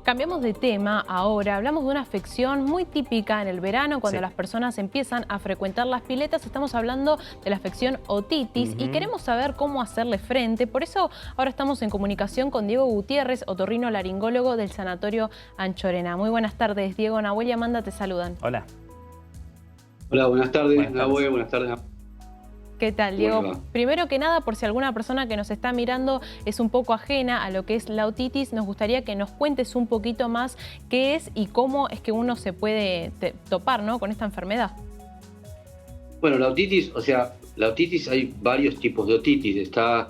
Cambiamos de tema ahora, hablamos de una afección muy típica en el verano cuando Sí. las personas empiezan a frecuentar las piletas. Estamos hablando de la afección otitis y queremos saber cómo hacerle frente. Por eso ahora estamos en comunicación con Diego Gutiérrez, otorrinolaringólogo del Sanatorio Anchorena. Muy buenas tardes, Diego. Nahuel y Amanda te saludan. Hola. Hola, buenas tardes, Buenas tardes. Nahue, buenas tardes. ¿Qué tal, ¿Cómo le Diego? va? Primero que nada, por si alguna persona que nos está mirando es un poco ajena a lo que es la otitis, nos gustaría que nos cuentes un poquito más qué es y cómo es que uno se puede topar, ¿no?, con esta enfermedad. Bueno, la otitis hay varios tipos de otitis. Está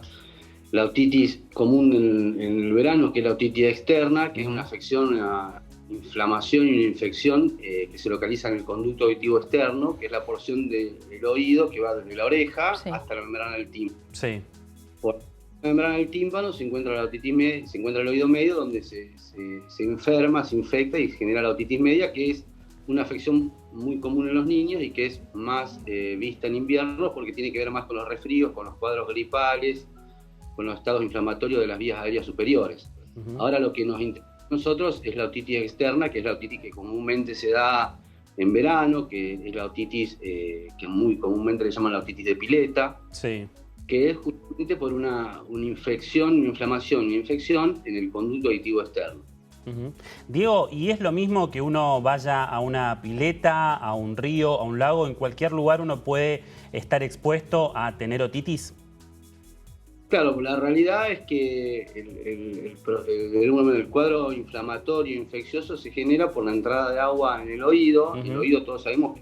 la otitis común en el verano, que es la otitis externa, que es una afección, una inflamación y una infección que se localiza en el conducto auditivo externo, que es la porción del oído que va desde la oreja hasta la membrana del tímpano. Sí. Por la membrana del tímpano se encuentra la otitis se encuentra el oído medio, donde se enferma, se infecta y genera la otitis media, que es una afección muy común en los niños y que es más vista en invierno porque tiene que ver más con los resfríos, con los cuadros gripales, con los estados inflamatorios de las vías aéreas superiores. Ahora lo que nos interesa a nosotros es la otitis externa, que es la otitis que comúnmente se da en verano, que es la otitis que muy comúnmente le llaman la otitis de pileta, Sí. que es justamente por una infección, una inflamación, una infección en el conducto auditivo externo. Diego, ¿y es lo mismo que uno vaya a una pileta, a un río, a un lago? ¿En cualquier lugar uno puede estar expuesto a tener otitis? Claro, la realidad es que el cuadro inflamatorio infeccioso se genera por la entrada de agua en el oído. El oído, todos sabemos que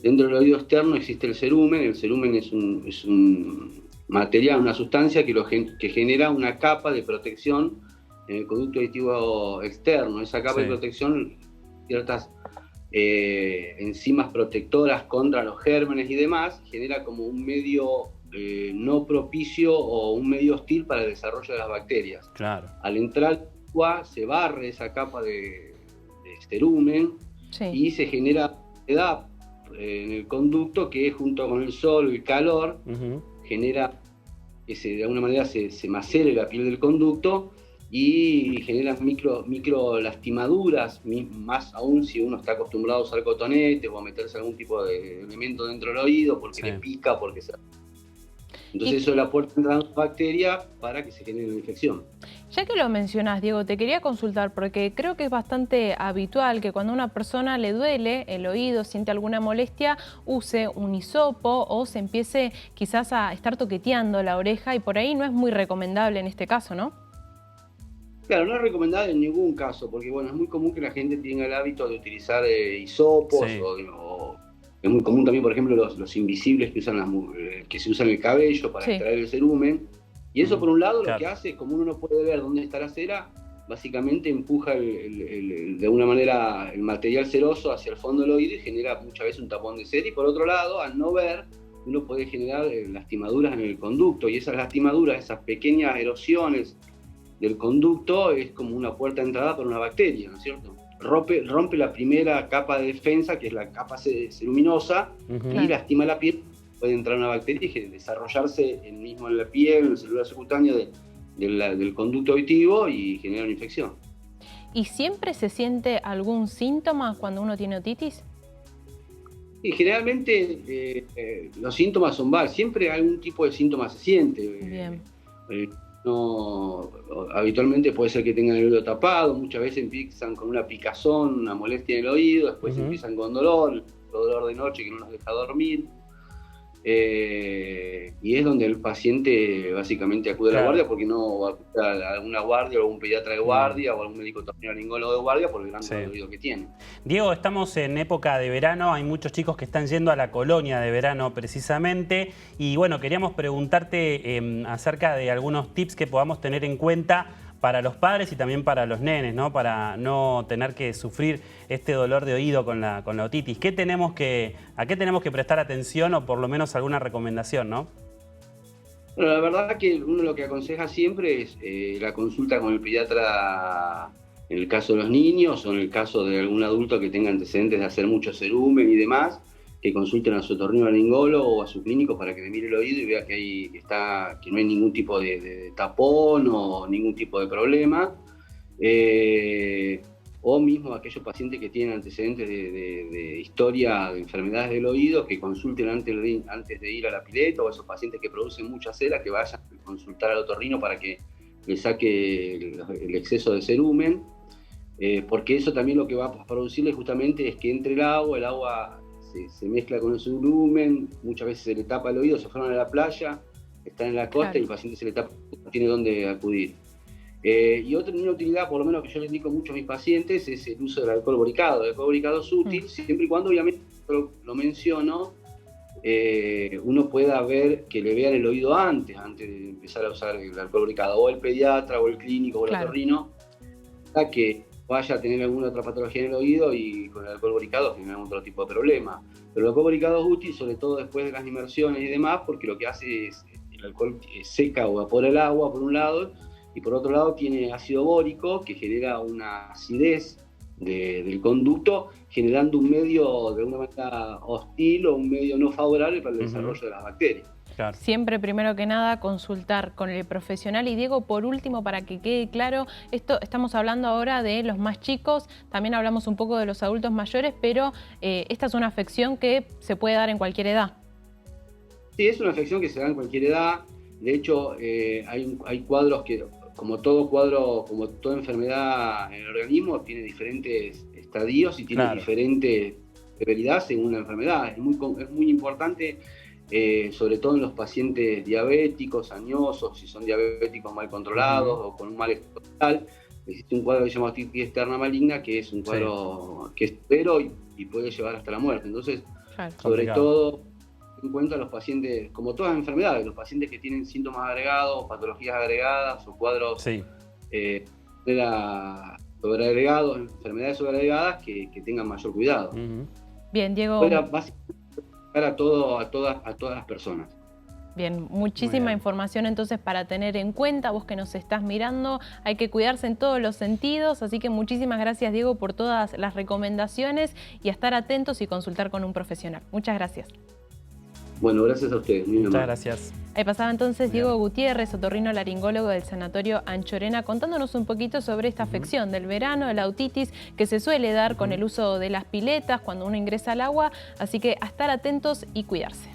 dentro del oído externo existe el cerumen. El cerumen es un material, una sustancia que genera una capa de protección en el conducto auditivo externo. Esa capa de protección, ciertas enzimas protectoras contra los gérmenes y demás, genera como un medio no propicio o un medio hostil para el desarrollo de las bacterias. Claro. Al entrar agua se barre esa capa de cerumen y se genera humedad en el conducto que junto con el sol y el calor genera que de alguna manera se macere la piel del conducto y genera micro lastimaduras, más aún si uno está acostumbrado a usar cotonetes o a meterse algún tipo de elemento dentro del oído porque le pica, porque se... Entonces eso es la puerta de entrada de una bacteria para que se genere una infección. Ya que lo mencionás, Diego, te quería consultar porque creo que es bastante habitual que cuando a una persona le duele el oído, siente alguna molestia, use un hisopo o se empiece quizás a estar toqueteando la oreja y por ahí no es muy recomendable en este caso, ¿no? Claro, no es recomendable en ningún caso, porque bueno, es muy común que la gente tenga el hábito de utilizar hisopos o es muy común también, por ejemplo, los invisibles que se usan en el cabello para extraer el cerumen. Y eso, por un lado, lo que hace es, como uno no puede ver dónde está la cera, básicamente empuja de alguna manera el material ceroso hacia el fondo del oído y genera muchas veces un tapón de cera. Y por otro lado, al no ver, uno puede generar lastimaduras en el conducto. Y esas lastimaduras, esas pequeñas erosiones del conducto, es como una puerta de entrada para una bacteria, ¿no es cierto? Rompe la primera capa de defensa, que es la capa ceruminosa, y lastima la piel. Puede entrar una bacteria y desarrollarse en la piel, en la célula subcutánea del conducto auditivo y generar una infección. ¿Y siempre se siente algún síntoma cuando uno tiene otitis? Y generalmente los síntomas son varios. Siempre algún tipo de síntoma se siente. Bien. No, habitualmente puede ser que tengan el oído tapado, muchas veces empiezan con una picazón, una molestia en el oído, después empiezan con dolor de noche que no nos deja dormir, y es donde el paciente básicamente acude a la guardia porque no acude a alguna guardia o algún pediatra de guardia o algún médico otorrinolaringólogo de guardia por el gran dolor de oído que tiene. Diego, estamos en época de verano, hay muchos chicos que están yendo a la colonia de verano precisamente y bueno, queríamos preguntarte acerca de algunos tips que podamos tener en cuenta para los padres y también para los nenes, ¿no? Para no tener que sufrir este dolor de oído con la otitis. ¿A qué tenemos que prestar atención o por lo menos alguna recomendación, no? Bueno, la verdad que uno lo que aconseja siempre es la consulta con el pediatra en el caso de los niños o en el caso de algún adulto que tenga antecedentes de hacer mucho cerumen y demás, que consulten a su otorrinolaringólogo o a su clínico para que le mire el oído y vea que no hay ningún tipo de tapón o ningún tipo de problema. O mismo aquellos pacientes que tienen antecedentes de historia de enfermedades del oído, que consulten antes de ir a la pileta, o esos pacientes que producen mucha cera, que vayan a consultar al otorrino para que le saque el exceso de cerumen, porque eso también lo que va a producirle justamente es que entre el agua se mezcla con el cerumen, muchas veces se le tapa el oído, se fueron a la playa, están en la costa, claro, y el paciente se le tapa, no tiene dónde acudir. Y otra utilidad, por lo menos que yo le indico mucho a mis pacientes, es el uso del alcohol boricado. El alcohol boricado es útil, siempre y cuando, obviamente, lo menciono, uno pueda ver, que le vean el oído antes de empezar a usar el alcohol boricado, o el pediatra, o el clínico, o el otorrino, a que vaya a tener alguna otra patología en el oído y con el alcohol boricado generar otro tipo de problema. Pero el alcohol boricado es útil, sobre todo después de las inmersiones y demás, porque lo que hace es, el alcohol seca o evapora el agua, por un lado, y por otro lado tiene ácido bórico que genera una acidez del conducto, generando un medio de alguna manera hostil o un medio no favorable para el desarrollo de las bacterias. Claro. Siempre, primero que nada, consultar con el profesional. Y Diego, por último, para que quede claro, estamos hablando ahora de los más chicos, también hablamos un poco de los adultos mayores, pero esta es una afección que se puede dar en cualquier edad. Sí, es una afección que se da en cualquier edad. De hecho, hay cuadros que, como todo cuadro, como toda enfermedad en el organismo, tiene diferentes estadios y tiene diferente severidad según la enfermedad. Es muy importante, sobre todo en los pacientes diabéticos, añosos, si son diabéticos mal controlados o con un mal total. Existe un cuadro que se llama otitis externa maligna, que es un cuadro que es severo y puede llevar hasta la muerte. Entonces, sobre todo, en cuenta los pacientes, como todas las enfermedades, los pacientes que tienen síntomas agregados, patologías agregadas o cuadros sobreagregados, enfermedades sobreagregadas, que tengan mayor cuidado. Bien, Diego. Básicamente a todas las personas. Bien, muchísima información entonces para tener en cuenta. Vos que nos estás mirando, hay que cuidarse en todos los sentidos, así que muchísimas gracias, Diego, por todas las recomendaciones y a estar atentos y consultar con un profesional. Muchas gracias. Bueno, gracias a ustedes. Muchas gracias. Ahí pasaba entonces Diego Gutiérrez, otorrinolaringólogo del Sanatorio Anchorena, contándonos un poquito sobre esta afección del verano, de la otitis, que se suele dar con el uso de las piletas cuando uno ingresa al agua. Así que a estar atentos y cuidarse.